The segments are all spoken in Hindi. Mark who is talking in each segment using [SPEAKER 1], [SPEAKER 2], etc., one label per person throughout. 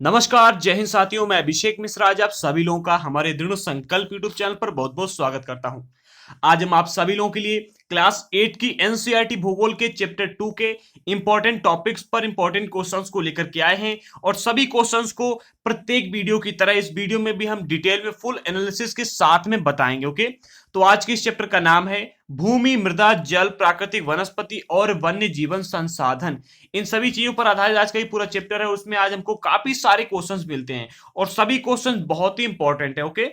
[SPEAKER 1] नमस्कार, जय हिंद साथियों। मैं अभिषेक मिश्रा आज आप सभी लोगों का हमारे दृढ़ संकल्प यूट्यूब चैनल पर बहुत बहुत स्वागत करता हूं। आज हम आप सभी लोगों के लिए क्लास 8 की एनसीईआरटी भूगोल के चैप्टर 2 के इंपॉर्टेंट टॉपिक्स पर इंपॉर्टेंट क्वेश्चंस को लेकर के आए हैं और सभी क्वेश्चंस को प्रत्येक वीडियो की तरह इस वीडियो में भी हम डिटेल में फुल एनालिसिस के साथ में बताएंगे। ओके, तो आज के इस चैप्टर का नाम है भूमि, मृदा, जल, प्राकृतिक वनस्पति और वन्य जीवन संसाधन। इन सभी चीजों पर आधारित आज का ये पूरा चैप्टर है। उसमें आज हमको काफी सारे क्वेश्चंस मिलते हैं और सभी क्वेश्चंस बहुत ही इंपॉर्टेंट है। ओके,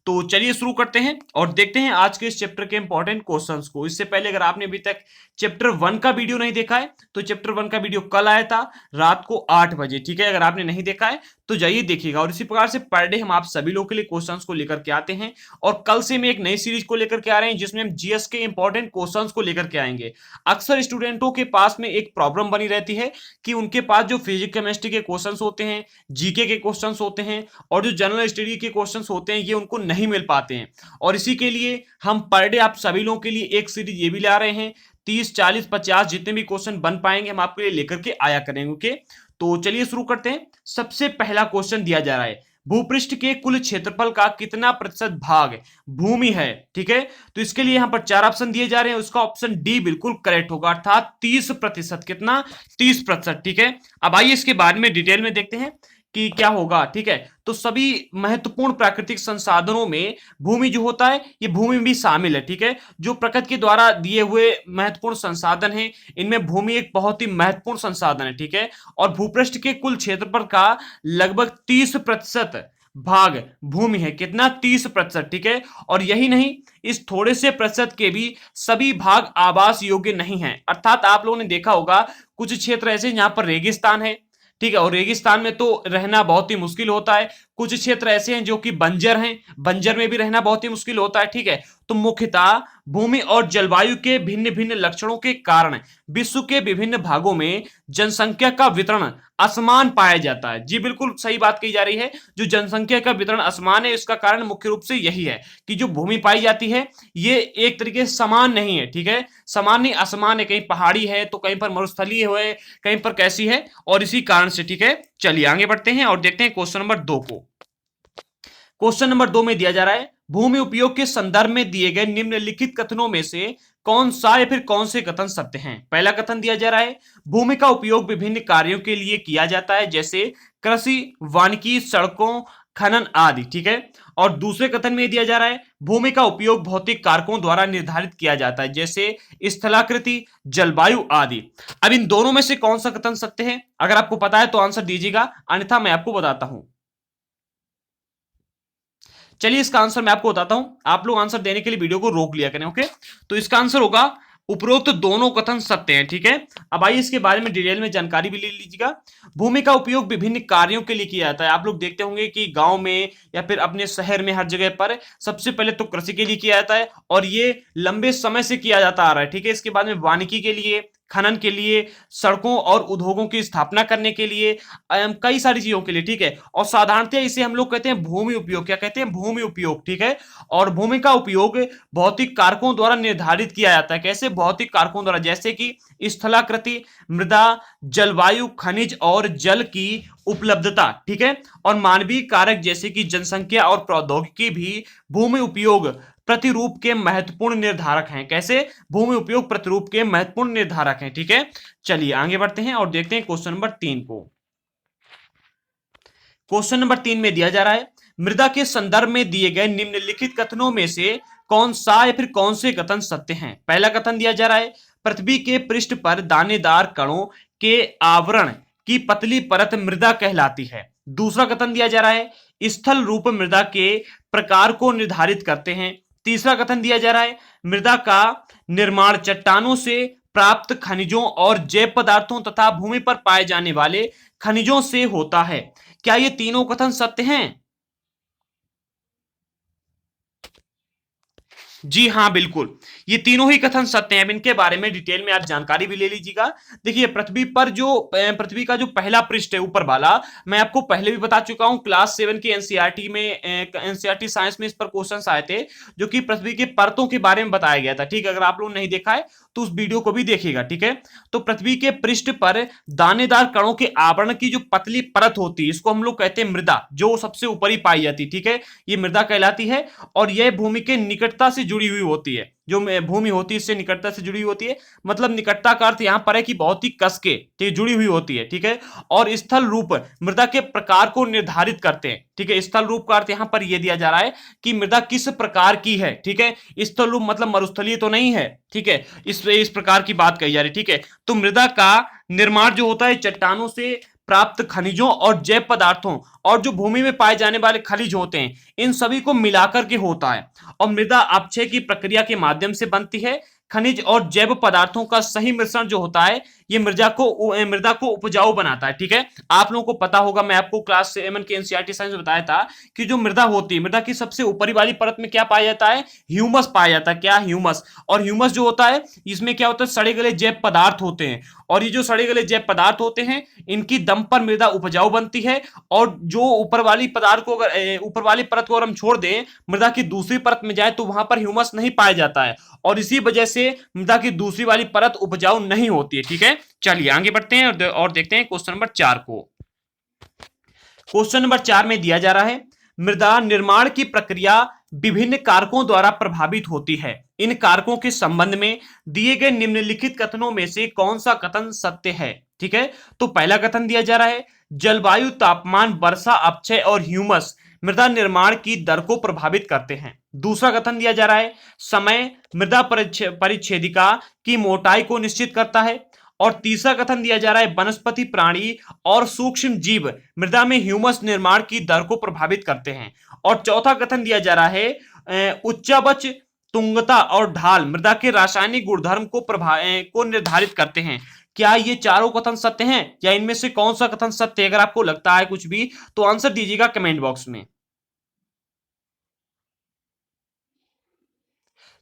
[SPEAKER 1] तो चलिए शुरू करते हैं और देखते हैं आज के इस चैप्टर के इंपॉर्टेंट क्वेश्चंस को। इससे पहले अगर आपने अभी तक चैप्टर 1 का वीडियो नहीं देखा है तो चैप्टर 1 का वीडियो कल आया था रात को 8 बजे। ठीक है, अगर आपने नहीं देखा है तो जाइए देखिएगा। और इसी प्रकार से पर डे हम आप सभी लोगों के लिए क्वेश्चंस को लेकर के आते हैं और कल से मैं एक नई सीरीज को लेकर के आ रहे हैं जिसमें हम जीएस के इंपॉर्टेंट क्वेश्चंस को लेकर के आएंगे। अक्सर स्टूडेंटों के पास में एक प्रॉब्लम बनी रहती है कि उनके पास जो फिजिक्स केमिस्ट्री के क्वेश्चंस होते हैं, जीके के क्वेश्चंस होते हैं और जो जनरल स्टडी के क्वेश्चंस होते हैं ये उनको नहीं मिल पाते हैं। और इसी के लिए हम पर डे आप सभी लोगों के लिए एक सीरीज ये भी ला रहे हैं। 30, 40, 50 जितने भी क्वेश्चन बन पाएंगे हम आपके लिए लेकर के आया करेंगे। ओके, तो चलिए शुरू करते हैं। सबसे पहला क्वेश्चन दिया जा रहा है, भूपृष्ठ के कुल क्षेत्रफल का कितना प्रतिशत भाग भूमि है। ठीक है, तो इसके लिए यहां पर 4 ऑप्शन दिए जा रहे हैं। उसका ऑप्शन डी बिल्कुल करेक्ट होगा, अर्थात 30%। कितना? 30%। ठीक है, अब आइए इसके बारे में डिटेल में देखते हैं कि क्या होगा। ठीक है, तो सभी महत्वपूर्ण प्राकृतिक संसाधनों में भूमि जो होता है ये भूमि भी शामिल है। ठीक है, जो प्रकृति के द्वारा दिए हुए महत्वपूर्ण संसाधन हैं इनमें भूमि एक बहुत ही महत्वपूर्ण संसाधन है। ठीक है, और भूपृष्ठ के कुल क्षेत्रफल का लगभग 30% भाग भूमि है। कितना? 30%। ठीक है, और यही नहीं, इस थोड़े से प्रतिशत के भी सभी भाग आवास योग्य नहीं है। अर्थात आप लोगों ने देखा होगा कुछ क्षेत्र ऐसे जहां पर रेगिस्तान है। ठीक है, और रेगिस्तान में तो रहना बहुत ही मुश्किल होता है। कुछ क्षेत्र ऐसे हैं जो कि बंजर हैं, बंजर में भी रहना बहुत ही मुश्किल होता है। ठीक है, तो मुख्यतः भूमि और जलवायु के भिन्न भिन्न लक्षणों के कारण विश्व के विभिन्न भागों में जनसंख्या का वितरण असमान पाया जाता है। जी बिल्कुल सही बात कही जा रही है, जो जनसंख्या का वितरण असमान है इसका कारण मुख्य रूप से यही है कि जो भूमि पाई जाती है ये एक तरीके से समान नहीं है। ठीक है, समान नहीं, असमान है। कहीं पहाड़ी है तो कहीं पर मरुस्थलीय है, कहीं पर कैसी है, और इसी कारण से। ठीक है, चलिए आगे बढ़ते हैं और देखते हैं क्वेश्चन नंबर 2 को। क्वेश्चन नंबर 2 में दिया जा रहा है, भूमि उपयोग के संदर्भ में दिए गए निम्नलिखित कथनों में से कौन सा या फिर कौन से कथन सत्य हैं। पहला कथन दिया जा रहा है, भूमि का उपयोग विभिन्न कार्यों के लिए किया जाता है जैसे कृषि, वानिकी, सड़कों, खनन आदि। ठीक है, और दूसरे कथन में दिया जा रहा है, भूमि का उपयोग भौतिक कारकों द्वारा निर्धारित किया जाता है जैसे स्थलाकृति, जलवायु आदि। अब इन दोनों में से कौन सा कथन सत्य है? अगर आपको पता है तो आंसर दीजिएगा, अन्यथा मैं आपको बताता हूं। चलिए इसका आंसर मैं आपको बताता हूं, आप लोग आंसर देने के लिए वीडियो को रोक लिया करें। ओके, तो इसका आंसर होगा उपरोक्त दोनों कथन सत्य हैं। ठीक है, अब आइए इसके बारे में डिटेल में जानकारी भी ले लीजिएगा। भूमि का उपयोग विभिन्न कार्यों के लिए किया जाता है। आप लोग देखते होंगे कि गांव में या फिर अपने शहर में हर जगह पर सबसे पहले तो कृषि के लिए किया जाता है और ये लंबे समय से किया जाता आ रहा है। ठीक है, इसके बाद में वानिकी के लिए, खनन के लिए, सड़कों और उद्योगों की स्थापना करने के लिए, कई सारी चीजों के लिए। ठीक है, और साधारणतः इसे हम लोग कहते हैं भूमि उपयोग। क्या कहते हैं? भूमि उपयोग। ठीक है, और भूमि का उपयोग भौतिक कारकों द्वारा निर्धारित किया जाता है। कैसे? भौतिक कारकों द्वारा, जैसे कि स्थलाकृति, मृदा, जलवायु, खनिज और जल की उपलब्धता। ठीक है, और मानवीय कारक जैसे कि जनसंख्या और प्रौद्योगिकी भी भूमि उपयोग प्रतिरूप के महत्वपूर्ण निर्धारक हैं। कैसे? भूमि उपयोग प्रतिरूप के महत्वपूर्ण निर्धारक हैं। ठीक है, चलिए आगे बढ़ते हैं और देखते हैं क्वेश्चन नंबर 3 को। क्वेश्चन नंबर 3 में दिया जा रहा है, मृदा के संदर्भ में दिए गए निम्नलिखित कथनों में से कौन सा या फिर कौन से कथन सत्य हैं। पहला कथन दिया जा रहा है, पृथ्वी के पृष्ठ पर दानेदार कणों के आवरण की पतली परत मृदा कहलाती है। दूसरा कथन दिया जा रहा है, स्थल रूप मृदा के प्रकार को निर्धारित करते हैं। तीसरा कथन दिया जा रहा है, मृदा का निर्माण चट्टानों से प्राप्त खनिजों और जैव पदार्थों तथा भूमि पर पाए जाने वाले खनिजों से होता है। क्या ये तीनों कथन सत्य हैं? जी हाँ, बिल्कुल। ये तीनों ही कथन सत्य हैं। अब इनके बारे में डिटेल में आप जानकारी भी ले लीजिएगा। देखिए, पृथ्वी पर जो पृथ्वी का जो पहला पृष्ठ है ऊपर वाला, मैं आपको पहले भी बता चुका हूँ क्लास 7 की एनसीईआरटी में, एनसीईआरटी साइंस में इस पर क्वेश्चंस आए थे, जो कि पृथ्वी के परतों के बारे में बताया गया था। ठीक है? अगर आप लोगों ने नहीं देखा है, तो उस वीडियो को भी देखिएगा। ठीक है? तो पृथ्वी के पृष्ठ पर दानेदार कणों के आवरण की जो पतली परत होती है, इसको हम लोग कहते हैं मृदा, जो सबसे ऊपर ही पाई जाती है। ठीक है? ये मृदा कहलाती है, और यह भूमि के निकटता से जुड़ी हुई होती है। जो भूमि होती है इससे निकटता से जुड़ी हुई होती है, मतलब निकटता का अर्थ यहां पर है कि बहुत ही कस के जुड़ी हुई होती है। ठीक है? और स्थल रूप मृदा के प्रकार को निर्धारित करते हैं। ठीक है? स्थल रूप का अर्थ यहां पर यह दिया जा रहा है कि मृदा किस प्रकार की है। ठीक है? स्थल रूप मतलब मरुस्थलीय तो नहीं है। ठीक है? इस प्रकार की बात कही जा रही है। ठीक है? तो मृदा का निर्माण जो होता है चट्टानों से प्राप्त खनिजों और जैव पदार्थों, और जो भूमि में पाए जाने वाले खनिज होते हैं, इन सभी को मिलाकर के होता है। और मृदा अपक्षय की प्रक्रिया के माध्यम से बनती है। खनिज और जैव पदार्थों का सही मिश्रण जो होता है, ये मृदा को उपजाऊ बनाता है। ठीक है? आप लोगों को पता होगा, मैं आपको क्लास 7 के एनसीईआरटी साइंस में बताया था कि जो मृदा होती है, मृदा की सबसे ऊपरी वाली परत में क्या पाया जाता है? ह्यूमस पाया जाता है। क्या? ह्यूमस। और ह्यूमस जो होता है, इसमें क्या होता है? सड़े गले जैव पदार्थ होते हैं। और ये जो सड़े गले जैव पदार्थ होते हैं, इनकी दम पर मृदा उपजाऊ बनती है। और जो ऊपर वाली पदार्थ को अगर ऊपर वाली परत को अगर हम छोड़ दें, मृदा की दूसरी परत में जाए, तो वहां पर ह्यूमस नहीं पाया जाता है, और इसी वजह से मृदा की दूसरी वाली परत उपजाऊ नहीं होती है। ठीक है? चलिए आगे बढ़ते हैं और देखते हैं क्वेश्चन नंबर 4 को। क्वेश्चन नंबर 4 में दिया जा रहा है, मृदा निर्माण की प्रक्रिया विभिन्न कारकों द्वारा प्रभावित होती है। इन कारकों के संबंध में दिए गए निम्नलिखित कथनों में से कौन सा कथन सत्य है? ठीक है? तो पहला कथन दिया जा रहा है, जलवायु, तापमान, वर्षा, अपक्षय और ह्यूमस मृदा निर्माण की दर को प्रभावित करते हैं। दूसरा कथन दिया जा रहा है, समय मृदा परिच्छेदिका की मोटाई को निश्चित करता है। और तीसरा कथन दिया जा रहा है, वनस्पति, प्राणी और सूक्ष्म जीव मृदा में ह्यूमस निर्माण की दर को प्रभावित करते हैं। और चौथा कथन दिया जा रहा है, उच्चावच, तुंगता और ढाल मृदा के रासायनिक गुणधर्म को निर्धारित करते हैं। क्या ये चारों कथन सत्य हैं, या इनमें से कौन सा कथन सत्य है? अगर आपको लगता है कुछ भी, तो आंसर दीजिएगा कमेंट बॉक्स में।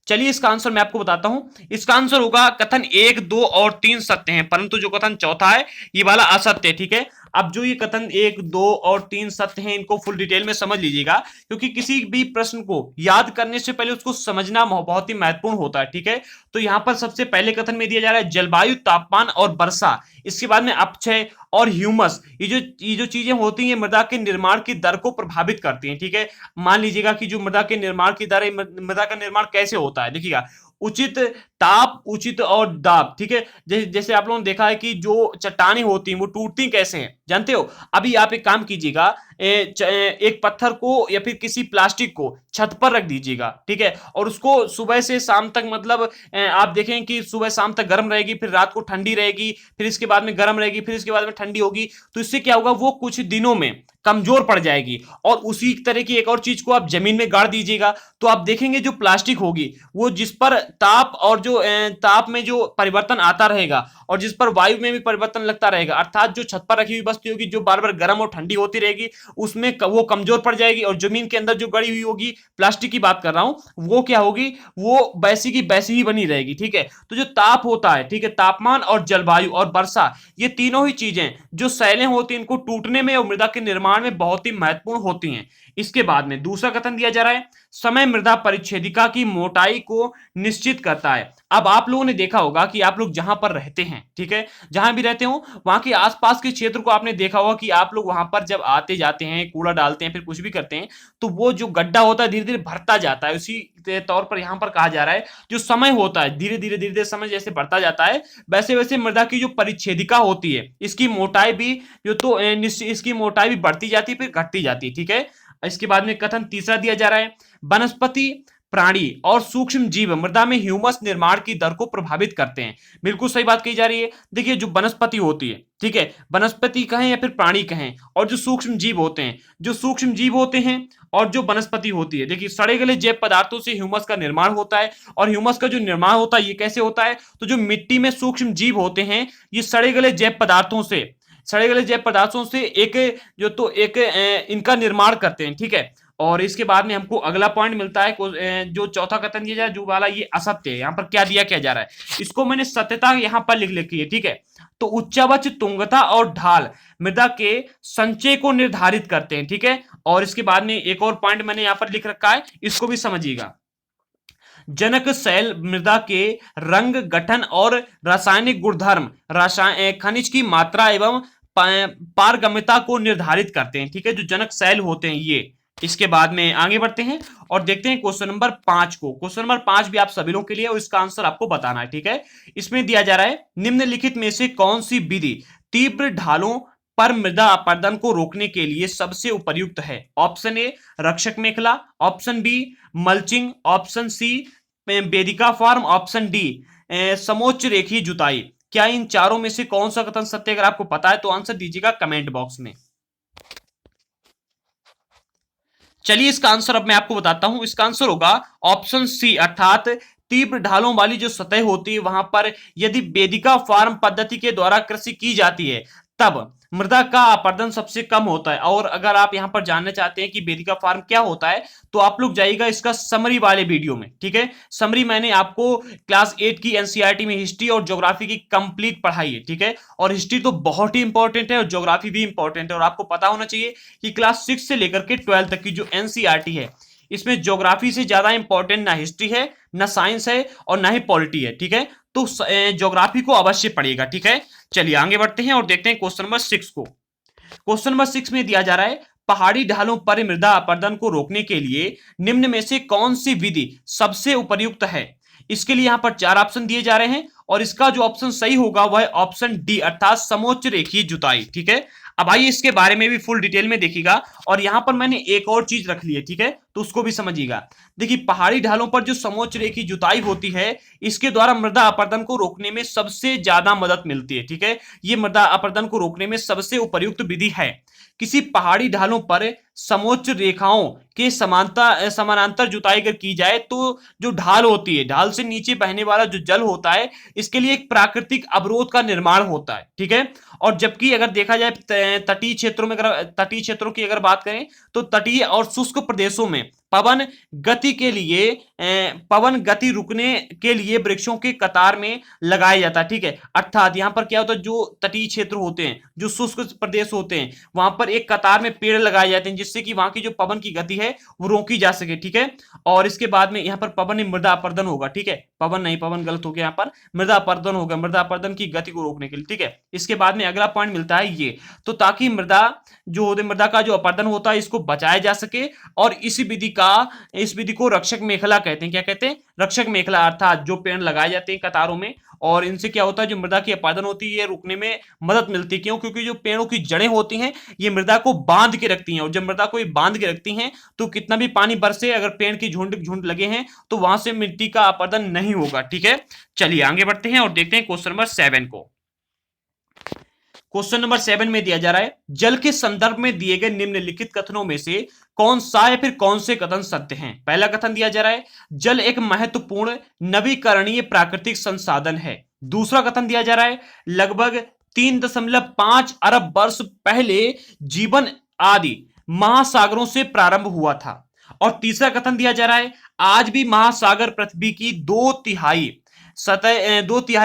[SPEAKER 1] चलिए इसका आंसर मैं आपको बताता हूं। इसका आंसर होगा कथन 1, 2 और 3 सत्य हैं, परंतु जो कथन चौथा है, ये वाला असत्य है। ठीक है? अब जो ये कथन 1, 2 और 3 सत्य हैं, इनको फुल डिटेल में समझ लीजिएगा, क्योंकि किसी भी प्रश्न को याद करने से पहले उसको समझना बहुत ही महत्वपूर्ण होता है। ठीक है? तो यहां पर सबसे पहले कथन में दिया जा रहा है जलवायु, तापमान और वर्षा, इसके बाद में अपक्षय और ह्यूमस, ये जो चीजें होती हैं, मृदा के निर्माण की दर को प्रभावित करती हैं। ठीक है? मान लीजिएगा कि जो मृदा के निर्माण की दर है, मृदा का निर्माण कैसे होता है, देखिएगा, उचित ताप, उचित और दाब। ठीक है? जैसे आप लोगों ने देखा है कि जो चट्टानें होती हैं, वो टूटती कैसे हैं, जानते हो? अभी आप एक काम कीजिएगा, एक पत्थर को या फिर किसी प्लास्टिक को छत पर रख दीजिएगा। ठीक है? और उसको सुबह से शाम तक, मतलब आप देखें कि सुबह शाम तक गर्म रहेगी, फिर रात को ठंडी रहेगी, फिर इसके बाद में गर्म रहेगी, फिर इसके बाद में ठंडी होगी। तो इससे क्या होगा, वो कुछ दिनों में कमजोर पड़ जाएगी। और उसी तरह की एक और चीज को आप जमीन में गाड़ दीजिएगा, तो आप देखेंगे जो प्लास्टिक होगी, वो जिस पर ताप और जो ताप में जो परिवर्तन आता रहेगा, और जिस पर वायु में भी परिवर्तन लगता रहेगा, अर्थात जो छत पर रखी हुई वस्तु होगी, जो बार बार गर्म और ठंडी होती रहेगी, उसमें वो कमजोर पड़ जाएगी। और जमीन के अंदर जो गड़ी हुई होगी, प्लास्टिक की बात कर रहा हूं, वो क्या होगी, वो वैसी की वैसी ही बनी रहेगी। ठीक है? तो जो ताप होता है, ठीक है, तापमान और जलवायु और वर्षा, ये तीनों ही चीजें जो शैलें होती हैं, इनको टूटने में और मृदा के निर्माण में बहुत ही महत्वपूर्ण होती हैं। इसके बाद में दूसरा कथन दिया जा रहा है, समय मृदा परिच्छेदिका की मोटाई को निश्चित करता है। अब आप लोगों ने देखा होगा कि आप लोग जहां पर रहते हैं, ठीक है, जहां भी रहते हो, वहां के आसपास के क्षेत्र को आपने देखा होगा कि आप लोग वहां पर जब आते जाते हैं, कूड़ा डालते हैं, फिर कुछ भी करते हैं, तो वो जो गड्ढा होता है धीरे धीरे भरता जाता है। उसी तौर पर यहां पर कहा जा रहा है, जो समय होता है, धीरे धीरे समय जैसे बढ़ता जाता है, वैसे वैसे मृदा की जो परिच्छेदिका होती है, इसकी मोटाई भी इसकी मोटाई भी बढ़ती जाती है, फिर घटती जाती है। ठीक है? इसके बाद में कथन तीसरा दिया जा रहा है, वनस्पति, प्राणी और सूक्ष्म जीव मृदा में ह्यूमस निर्माण की दर को प्रभावित करते हैं। बिल्कुल सही बात कही जा रही है। देखिए, जो वनस्पति होती है, ठीक है, वनस्पति कहें या फिर प्राणी कहें, और जो सूक्ष्म जीव होते हैं, और जो वनस्पति होती है, देखिए, सड़े गले जैव पदार्थों से ह्यूमस का निर्माण होता है। और ह्यूमस का जो निर्माण होता है, ये कैसे होता है, तो जो मिट्टी में सूक्ष्म जीव होते हैं, ये सड़े गले जैव पदार्थों से इनका निर्माण करते हैं। ठीक है? और इसके बाद में हमको अगला पॉइंट मिलता है जो चौथा कथन दिया जाए जो वाला ये असत्य है। यहाँ पर क्या दिया क्या जा रहा है, इसको मैंने सत्यता यहाँ पर लिख लिखी है, ठीक है। तो उच्चावच, तुंगता और ढाल मृदा के संचय को निर्धारित करते हैं, ठीक है। और इसके बाद में एक और पॉइंट मैंने यहाँ पर लिख रखा है, इसको भी समझिएगा। जनक शैल मृदा के रंग, गठन और रासायनिक गुणधर्म, खनिज की मात्रा एवं पारगम्यता को निर्धारित करते हैं, ठीक है, जो जनक शैल होते हैं ये। इसके बाद में आगे बढ़ते हैं और देखते हैं क्वेश्चन नंबर 5 को। क्वेश्चन नंबर 5 भी आप सभी लोगों के लिए और इसका आंसर आपको बताना है, ठीक है। इसमें दिया जा रहा है, निम्नलिखित में से कौन सी विधि तीव्र ढालों पर मृदा अपरदन को रोकने के लिए सबसे उपयुक्त है। ऑप्शन ए रक्षक मेखला, option B mulching, option C वेदिका फार्म, ऑप्शन डी समोच्च रेखीय जुताई। क्या इन चारों में से कौन सा कथन सत्य, अगर आपको पता है तो आंसर दीजिएगा कमेंट बॉक्स में। चलिए इसका आंसर अब मैं आपको बताता हूं। इसका आंसर होगा ऑप्शन सी, अर्थात तीव्र ढालों वाली जो सतह होती है वहां पर यदि वेदिका फार्म पद्धति के द्वारा कृषि की जाती है तब मृदा का अपरदन सबसे कम होता है। और अगर आप यहां पर जानना चाहते हैं कि वेदिका फार्म क्या होता है तो आप लोग जाइएगा इसका समरी वाले वीडियो में, ठीक है। समरी मैंने आपको क्लास 8 की एनसीईआरटी में हिस्ट्री और ज्योग्राफी की कंप्लीट पढ़ाई है, ठीक है। और हिस्ट्री तो बहुत ही इंपॉर्टेंट है और ज्योग्राफी भी इंपॉर्टेंट है। और आपको पता होना चाहिए कि क्लास 6 से लेकर के 12 तक की जो एनसीईआरटी है इसमें ज्योग्राफी से ज्यादा इंपॉर्टेंट ना हिस्ट्री है, ना साइंस है और ना ही पॉलिटी है, ठीक है। तो ज्योग्राफी को अवश्य पढ़िएगा, ठीक है। चलिए आगे बढ़ते हैं और देखते हैं क्वेश्चन नंबर 6 को। क्वेश्चन नंबर 6 में दिया जा रहा है, पहाड़ी ढालों पर मृदा अपरदन को रोकने के लिए निम्न में से कौन सी विधि सबसे उपयुक्त है। इसके लिए यहां पर 4 ऑप्शन दिए जा रहे हैं और इसका जो ऑप्शन सही होगा वह है ऑप्शन डी, अर्थात समोच्च रेखीय जुताई, ठीक है। अब आइए इसके बारे में भी फुल डिटेल में देखिएगा। और यहां पर मैंने एक और चीज रख ली है, ठीक है, तो उसको भी समझिएगा। देखिए पहाड़ी ढालों पर जो समोच्च रेखीय जुताई होती है इसके द्वारा मृदा अपरदन को रोकने में सबसे ज्यादा मदद मिलती है, ठीक है। ये मृदा अपरदन को रोकने में सबसे उपयुक्त विधि है। किसी पहाड़ी ढालों पर समोच्च रेखाओं के समानांतर जुताई अगर की जाए तो जो ढाल होती है, ढाल से नीचे बहने वाला जो जल होता है इसके लिए एक प्राकृतिक अवरोध का निर्माण होता है, ठीक है। और जबकि अगर देखा जाए तटीय क्षेत्रों में, अगर तटीय क्षेत्रों की अगर बात करें तो तटीय और शुष्क प्रदेशों में पवन गति रुकने के लिए वृक्षों के कतार में लगाया जाता है, ठीक है। अर्थात यहां पर क्या होता है, जो तटीय क्षेत्र होते हैं, जो शुष्क प्रदेश होते हैं वहां पर एक कतार में पेड़ लगाए जाते हैं जिससे कि वहां की जो पवन की गति है वो रोकी जा सके, ठीक है। और इसके बाद में यहां पर पवन मृदा अपरदन होगा, ठीक है। पवन नहीं, पवन गलत हो गया, यहां पर मृदा अपरदन होगा, मृदा अपरदन की गति को रोकने के लिए, ठीक है। इसके बाद में अगला पॉइंट मिलता है ये, तो ताकि मृदा का जो अपरदन होता है इसको बचाया जा सके। और इस विधि को रक्षक मेखला कहते हैं। क्या कहते हैं, रक्षक मेखला, अर्थात जो पेड़ लगाए जाते हैं कतारों में और इनसे क्या होता है, जो मृदा की अपरदन होती है ये रुकने में मदद मिलती है। क्यों, क्योंकि जो पेड़ों की जड़ें होती हैं ये मृदा को बांध के रखती हैं और जब मृदा को ये बांध के रखती हैं तो कितना भी पानी बरसे अगर पेड़ की झुंड लगे हैं तो वहां से मिट्टी का अपरदन नहीं होगा, ठीक है। चलिए आगे बढ़ते हैं और देखते हैं क्वेश्चन नंबर 7 को। क्वेश्चन नंबर 7 में दिया जा रहा है, जल के संदर्भ में दिए गए निम्नलिखित कथनों में से कौन सा या फिर कौन से कथन सत्य हैं। पहला कथन दिया जा रहा है, जल एक महत्वपूर्ण नवीकरणीय प्राकृतिक संसाधन है। दूसरा कथन दिया जा रहा है, लगभग 3.5 अरब वर्ष पहले जीवन आदि महासागरों से प्रारंभ हुआ था। और तीसरा कथन दिया जा रहा है, आज भी महासागर पृथ्वी की 2/3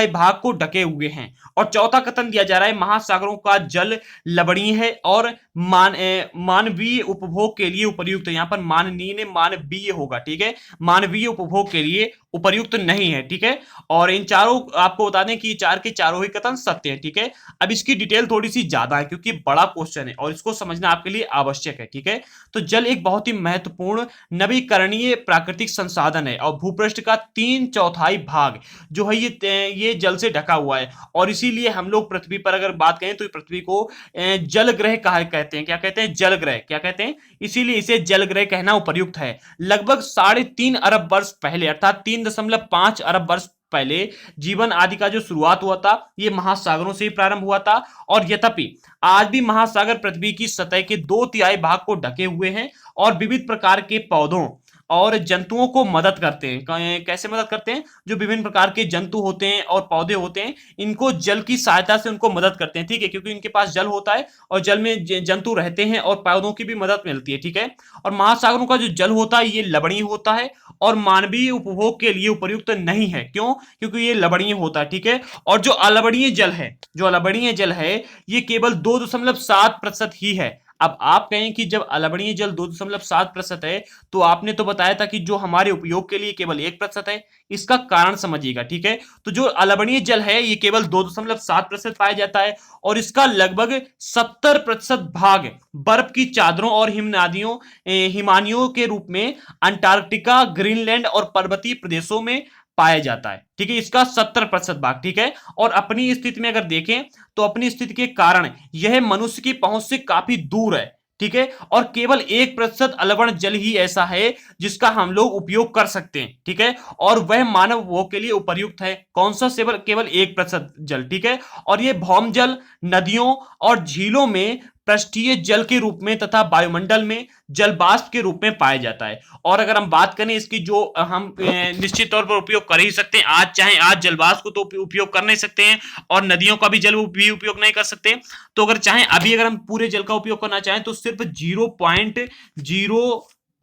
[SPEAKER 1] भाग को ढके हुए हैं। और चौथा कथन दिया जा रहा है, महासागरों का जल लवणीय है और मानवीय उपभोग के लिए उपयुक्त है। यहां पर माननीय ने मानवीय होगा, ठीक है, मानवीय उपभोग के लिए उपयुक्त नहीं है, ठीक है। और इन चारों आपको बता दें कि चार के चारों ही कथन सत्य है, ठीक है। अब इसकी डिटेल थोड़ी सी ज्यादा है क्योंकि बड़ा क्वेश्चन है और इसको समझना आपके लिए आवश्यक है, ठीक है। तो जल एक बहुत ही महत्वपूर्ण नवीकरणीय प्राकृतिक संसाधन है और भूपृष्ठ का 3/4 भाग जो है ये जल से ढका हुआ है। और इसीलिए हम लोग पृथ्वी पर अगर बात करें तो पृथ्वी को जल ग्रह कहते हैं। क्या कहते हैं, जल ग्रह, क्या कहते हैं, इसीलिए इसे जल ग्रह कहना उपयुक्त है। लगभग 3.5 अरब वर्ष पहले, अर्थात 3.5 अरब वर्ष पहले जीवन आदि का जो शुरुआत हुआ था ये महासागरों से ही प्रारंभ हुआ था। और यद्यपि आज भी महासागर पृथ्वी की सतह के 2/3 भाग को ढके हुए हैं और विविध प्रकार के पौधों और जंतुओं को मदद करते हैं। कैसे मदद करते हैं? जो विभिन्न प्रकार के जंतु होते हैं और पौधे होते हैं, इनको जल की सहायता से उनको मदद करते हैं, ठीक है, क्योंकि इनके पास जल होता है और जल में जंतु रहते हैं और पौधों की भी मदद मिलती है, ठीक है। और महासागरों का जो जल होता है ये लवणीय होता है और मानवीय उपभोग के लिए उपयुक्त नहीं है। क्यों? क्योंकि ये लवणीय होता है, ठीक है। और जो अलवणीय जल है, जो अलवणीय जल है, ये केवल 2.7% ही है। अब आप कहें कि जब अलवणीय जल 2.7% है, तो आपने तो बताया था कि जो हमारे उपयोग के लिए केवल 1% है। इसका कारण समझिएगा, ठीक है। तो जो अलवणीय जल है ये केवल 2.7% पाया जाता है और इसका लगभग 70% भाग बर्फ की चादरों और हिमानियों के रूप में अंटार्कटिका, ग्रीनलैंड और पर्वतीय प्रदेशों में पाया जाता है, ठीक है। इसका 70% भाग, ठीक है। और अपनी स्थिति में अगर देखें तो अपनी स्थिति के कारण यह मनुष्य की पहुंच से काफी दूर है, ठीक है। और केवल 1% अलवण जल ही ऐसा है जिसका हम लोग उपयोग कर सकते हैं, ठीक है। और वह मानव उपभोग के लिए उपयुक्त है। कौन सा? केवल 1% जल, ठीक है। और यह भौम जल, नदियों और झीलों में पृष्ठीय जल के रूप में तथा वायुमंडल में जल वाष्प के रूप में पाया जाता है। और अगर हम बात करें इसकी, जो हम निश्चित तौर पर उपयोग कर ही सकते हैं, आज चाहे आज जल वाष्प को तो उपयोग कर नहीं सकते हैं और नदियों का भी जल भी उपयोग नहीं कर सकते। तो अगर चाहें अभी अगर हम पूरे जल का उपयोग करना चाहें तो सिर्फ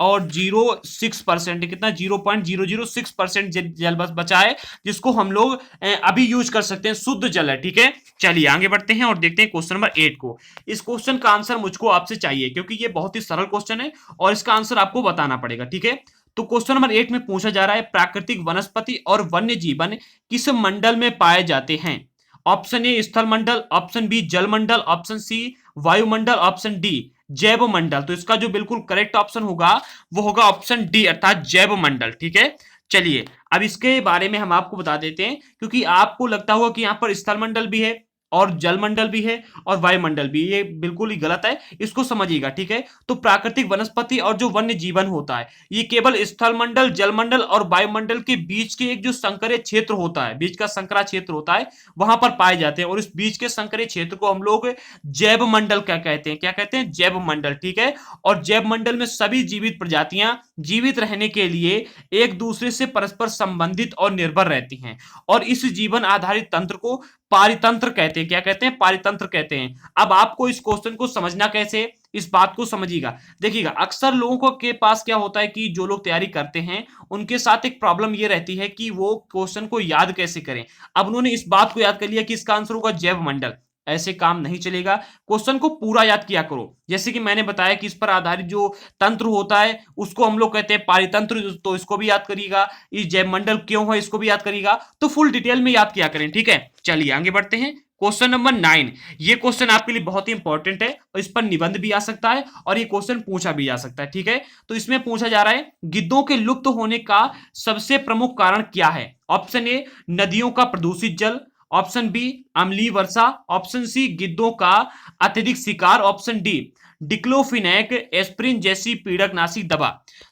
[SPEAKER 1] 0.06%, कितना? 0.006% जल बस बचा है जिसको हम लोग अभी यूज कर सकते हैं, शुद्ध जल है, ठीक है। चलिए आगे बढ़ते हैं और देखते हैं क्वेश्चन नंबर 8 को। इस क्वेश्चन का आंसर मुझको आपसे चाहिए क्योंकि ये बहुत ही सरल क्वेश्चन है और इसका आंसर आपको बताना पड़ेगा, ठीक है। तो क्वेश्चन नंबर 8 में पूछा जा रहा है, प्राकृतिक वनस्पति और वन्य जीवन किस मंडल में पाए जाते हैं? ऑप्शन ए स्थल मंडल, ऑप्शन बी जल मंडल, ऑप्शन सी वायुमंडल, ऑप्शन डी जैव मंडल। तो इसका जो बिल्कुल करेक्ट ऑप्शन होगा वो होगा ऑप्शन डी अर्थात जैव मंडल, ठीक है। चलिए अब इसके बारे में हम आपको बता देते हैं क्योंकि आपको लगता होगा कि यहां पर स्थल मंडल भी है और जल मंडल भी है और वायुमंडल भी, ये बिल्कुल ही गलत है, इसको समझिएगा, ठीक है। तो प्राकृतिक वनस्पति और जो वन्य जीवन होता है ये केवल स्थल मंडल, जल मंडल और वायुमंडल के बीच के एक जो संकरीय क्षेत्र होता है, बीच का संकरा क्षेत्र होता है, वहां पर पाए जाते हैं। और इस बीच के संकरीय क्षेत्र को हम लोग जैव मंडल क्या कहते हैं? क्या कहते हैं? जैव मंडल, ठीक है। और जैव मंडल में सभी जीवित प्रजातियां जीवित रहने के लिए एक दूसरे से परस्पर संबंधित और निर्भर रहती हैं और इस जीवन आधारित तंत्र को पारितंत्र कहते हैं। क्या कहते हैं? पारितंत्र कहते हैं। अब आपको इस क्वेश्चन को समझना कैसे, इस बात को समझिएगा। देखिएगा अक्सर लोगों को के पास क्या होता है कि जो लोग तैयारी करते हैं उनके साथ एक प्रॉब्लम ये रहती है कि वो क्वेश्चन को याद कैसे करें। अब उन्होंने इस बात को याद कर लिया कि इसका आंसर होगा जैव मंडल, ऐसे काम नहीं चलेगा। क्वेश्चन को पूरा याद किया करो। जैसे कि मैंने बताया कि इस पर आधारित जो तंत्र होता है उसको हम लोग कहते हैं पारितंत्र, तो इसको भी याद करिएगा। ये जैव मंडल क्यों है इसको भी याद करिएगा। तो फुल डिटेल में याद किया करें, ठीक है। चलिए आगे बढ़ते हैं। क्वेश्चन नंबर 9, ये क्वेश्चन आपके लिए बहुत ही इंपॉर्टेंट है और इस पर निबंध भी आ सकता है और ये क्वेश्चन पूछा भी जा सकता है, ठीक है। तो इसमें पूछा जा रहा है, गिद्धों के लुप्त होने का सबसे प्रमुख कारण क्या है? ऑप्शन ए नदियों का प्रदूषित जल, ऑप्शन बी अम्लीय वर्षा, ऑप्शन सी गिद्धों का अत्यधिक शिकार, ऑप्शन डी डिक्लोफिनेक एस्प्रिन जैसी पीड़कनाशी दवा।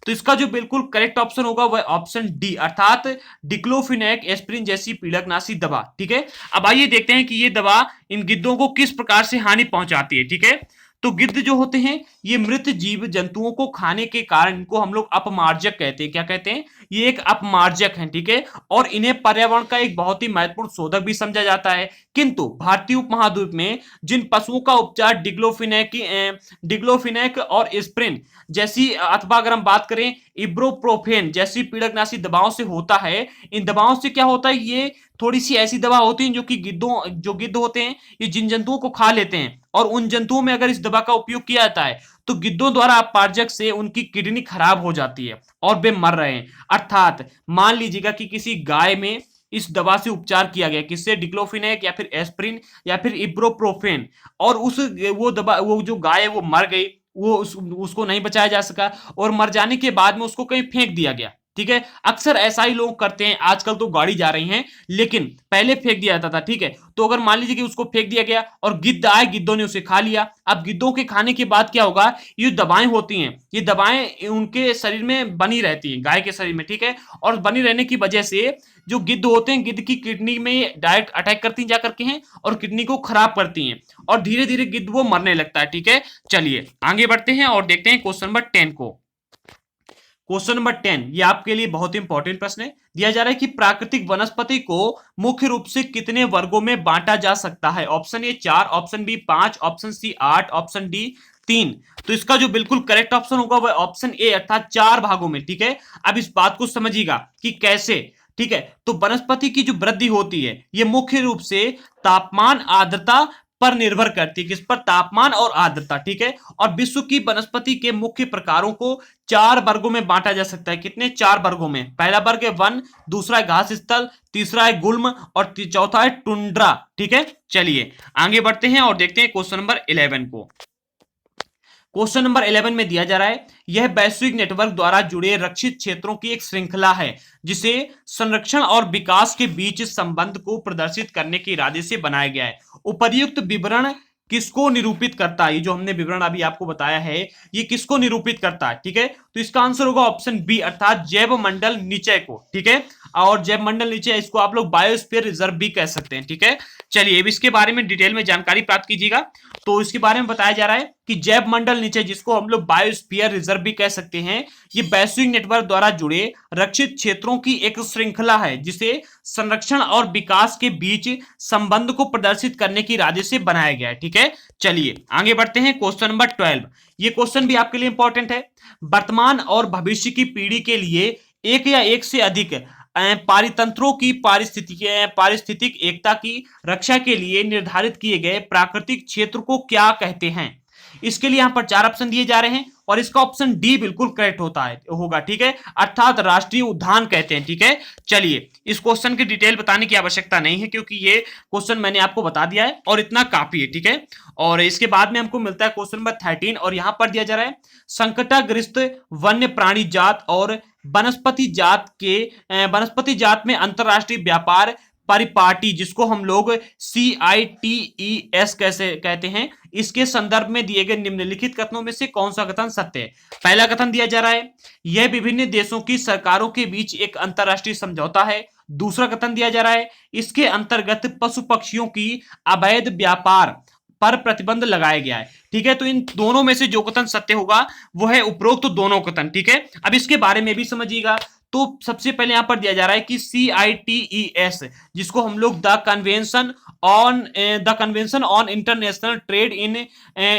[SPEAKER 1] तो इसका जो बिल्कुल करेक्ट ऑप्शन होगा वह ऑप्शन डी अर्थात डिक्लोफिनेक एस्प्रिन जैसी पीड़कनाशी दवा, ठीक है। अब आइए देखते हैं कि ये दवा इन गिद्धों को किस प्रकार से हानि पहुंचाती है, ठीक है। तो गिद्ध जो होते हैं ये मृत जीव जंतुओं को खाने के कारण इनको हम लोग अपमार्जक कहते हैं। क्या कहते हैं? ये एक अपमार्जक है, ठीक है। और इन्हें पर्यावरण का एक बहुत ही महत्वपूर्ण शोधक भी समझा जाता है। किंतु भारतीय उपमहाद्वीप में जिन पशुओं का उपचार डिग्लोफिनेक और एस्प्रिन जैसी अथवा अगर हम बात करें इब्रोप्रोफेन जैसी पीड़कनाशी दवाओं से होता है, इन दवाओं से क्या होता है, ये थोड़ी सी ऐसी दवा होती है जो कि जो गिद्ध होते हैं ये जिन जंतुओं को खा लेते हैं और उन जंतुओं में अगर इस दवा का उपयोग किया जाता है तो गिद्धों द्वारा अपमार्जक से उनकी किडनी खराब हो जाती है और वे मर रहे हैं। अर्थात मान लीजिएगा कि किसी गाय में इस दवा से उपचार किया गया, किससे? डिक्लोफिनेक या फिर एस्प्रिन या फिर इब्रोप्रोफेन, और वो जो गाय है वो मर गई, उसको नहीं बचाया जा सका और मर जाने के बाद में उसको कहीं फेंक दिया गया, ठीक है। अक्सर ऐसा ही लोग करते हैं, आजकल तो गाड़ी जा रही हैं लेकिन पहले फेंक दिया जाता था, ठीक है। तो अगर मान लीजिए कि उसको फेंक दिया गया और गिद्ध आए, गिद्धों ने उसे खा लिया। अब गिद्धों के खाने के बाद क्या होगा, ये दवाएं होती हैं, ये दवाएं उनके शरीर में बनी रहती हैं, गाय के शरीर में, ठीक है। और बनी रहने की वजह से जो गिद्ध होते हैं गिद्ध की किडनी में डायरेक्ट अटैक करती जा करके हैं और किडनी को खराब करती हैं और धीरे धीरे गिद्ध वो मरने लगता है, ठीक है। चलिए आगे बढ़ते हैं और देखते हैं क्वेश्चन नंबर 10 को। क्वेश्चन नंबर 10, ये आपके लिए बहुत इंपॉर्टेंट प्रश्न है। दिया जा रहा है कि प्राकृतिक वनस्पति को मुख्य रूप से कितने वर्गों में बांटा जा सकता है? Option A 4, option B 5, option C 8, option D 3। तो इसका जो बिल्कुल करेक्ट ऑप्शन होगा वह ऑप्शन ए अर्थात 4 भागों में। ठीक है, अब इस बात को समझिएगा कि कैसे। ठीक है, तो वनस्पति की जो वृद्धि होती है यह मुख्य रूप से तापमान आर्द्रता पर निर्भर करती है। किस पर? तापमान और आर्द्रता। ठीक है, और विश्व की वनस्पति के मुख्य प्रकारों को 4 वर्गों में बांटा जा सकता है। कितने? 4 वर्गों में। पहला वर्ग है वन, दूसरा है घास स्थल, तीसरा है गुल्म और चौथा है टुंड्रा। ठीक है, चलिए आगे बढ़ते हैं और देखते हैं क्वेश्चन नंबर 11 को। क्वेश्चन नंबर 11 में दिया जा रहा है, यह वैश्विक नेटवर्क द्वारा जुड़े रक्षित क्षेत्रों की एक श्रृंखला है जिसे संरक्षण और विकास के बीच संबंध को प्रदर्शित करने के इरादे से बनाया गया है। उपर्युक्त विवरण किसको निरूपित करता है? ये जो हमने विवरण अभी आपको बताया है ये किसको निरूपित करता है? ठीक है, तो इसका आंसर होगा ऑप्शन बी अर्थात जैव मंडल निचय को। ठीक है, और जैव मंडल निचय इसको आप लोग बायोस्फीयर रिजर्व भी कह सकते हैं। ठीक है, चलिए अब इसके बारे में डिटेल में जानकारी प्राप्त कीजिएगा। तो इसके बारे में बताया जा रहा है कि जैव मंडल निचय, जिसको हम लोग बायोस्फीयर रिजर्व भी कह सकते हैं, ये वैश्विक नेटवर्क द्वारा जुड़े रक्षित क्षेत्रों की एक श्रृंखला है जिसे संरक्षण और विकास के बीच संबंध को प्रदर्शित करने की इरादे से बनाया गया है। ठीक है, चलिए आगे बढ़ते हैं क्वेश्चन नंबर 12। ये क्वेश्चन भी आपके लिए इंपॉर्टेंट है। वर्तमान और भविष्य की पीढ़ी के लिए एक या एक से अधिक पारितंत्रों की पारिस्थितिक एकता की रक्षा के लिए निर्धारित किए गए प्राकृतिक क्षेत्र को क्या कहते हैं? इसके लिए यहां पर 4 ऑप्शन दिए जा रहे हैं और इसका ऑप्शन डी बिल्कुल करेक्ट होगा। ठीक है, अर्थात राष्ट्रीय उद्यान कहते हैं। ठीक है, चलिए इस क्वेश्चन की डिटेल बताने की आवश्यकता नहीं है क्योंकि ये क्वेश्चन मैंने आपको बता दिया है और इतना काफी है। ठीक है, और इसके बाद में हमको मिलता है क्वेश्चन नंबर 13 और यहां पर दिया जा रहा है संकटग्रस्त वन्य प्राणी जात और वनस्पति जात में अंतरराष्ट्रीय व्यापार परिपाटी, जिसको हम लोग CITES कैसे कहते हैं, इसके संदर्भ में दिए गए निम्नलिखित कथनों में से कौन सा कथन सत्य है? पहला कथन दिया जा रहा है, यह विभिन्न देशों की सरकारों के बीच एक अंतरराष्ट्रीय समझौता है। दूसरा कथन दिया जा रहा है, इसके अंतर्गत पशु पक्षियों की अवैध व्यापार पर प्रतिबंध लगाया गया है। ठीक है, तो इन दोनों में से जो कथन सत्य होगा वो है उपरोक्त दोनों कथन। ठीक है, अब इसके बारे में भी समझिएगा। तो सबसे पहले यहां पर दिया जा रहा है कि CITES, जिसको हम लोग the convention on international trade in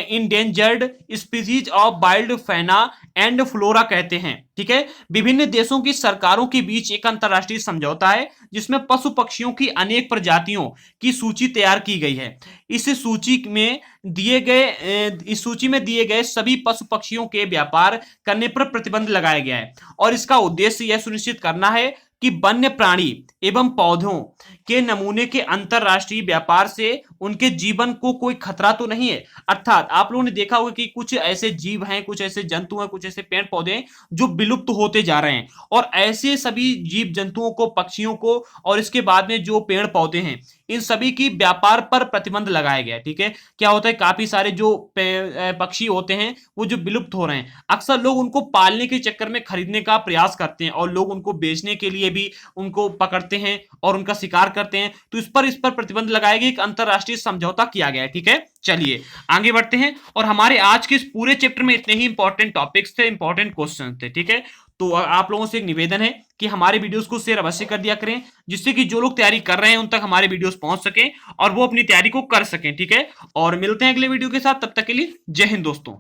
[SPEAKER 1] endangered species of wild फैना एंड फ्लोरा कहते हैं। ठीक है, विभिन्न देशों की सरकारों के बीच एक अंतरराष्ट्रीय समझौता है जिसमें पशु पक्षियों की अनेक प्रजातियों की सूची तैयार की गई है। इस सूची में दिए गए सभी पशु पक्षियों के व्यापार करने पर प्रतिबंध लगाया गया है और इसका उद्देश्य यह सुनिश्चित करना है कि वन्य प्राणी एवं पौधों के नमूने के अंतरराष्ट्रीय व्यापार से उनके जीवन को कोई खतरा तो नहीं है। अर्थात आप लोगों ने देखा होगा कि कुछ ऐसे जीव हैं, कुछ ऐसे जंतु हैं, कुछ ऐसे पेड़ पौधे हैं जो विलुप्त होते जा रहे हैं और ऐसे सभी जीव जंतुओं को, पक्षियों को और इसके बाद में जो पेड़ पौधे हैं इन सभी की व्यापार पर प्रतिबंध लगाया गया है। ठीक है, क्या होता है, काफी सारे जो पक्षी होते हैं वो जो विलुप्त हो रहे हैं, अक्सर लोग उनको पालने के चक्कर में खरीदने का प्रयास करते हैं और लोग उनको बेचने के लिए भी उनको पकड़ते हैं और उनका शिकार करते हैं। तो इस पर प्रतिबंध लगाया गया, एक अंतरराष्ट्रीय समझौता किया गया है। ठीक है, चलिए आगे बढ़ते हैं और हमारे आज के इस पूरे चैप्टर में इतने ही इंपॉर्टेंट टॉपिक्स थे, इंपॉर्टेंट क्वेश्चन थे। ठीक है, तो आप लोगों से एक निवेदन है कि हमारे वीडियोस को शेयर अवश्य कर दिया करें जिससे कि जो लोग तैयारी कर रहे हैं उन तक हमारे वीडियोस पहुंच सके और वो अपनी तैयारी को कर सकें। ठीक है, और मिलते हैं अगले वीडियो के साथ, तब तक के लिए जय हिंद दोस्तों।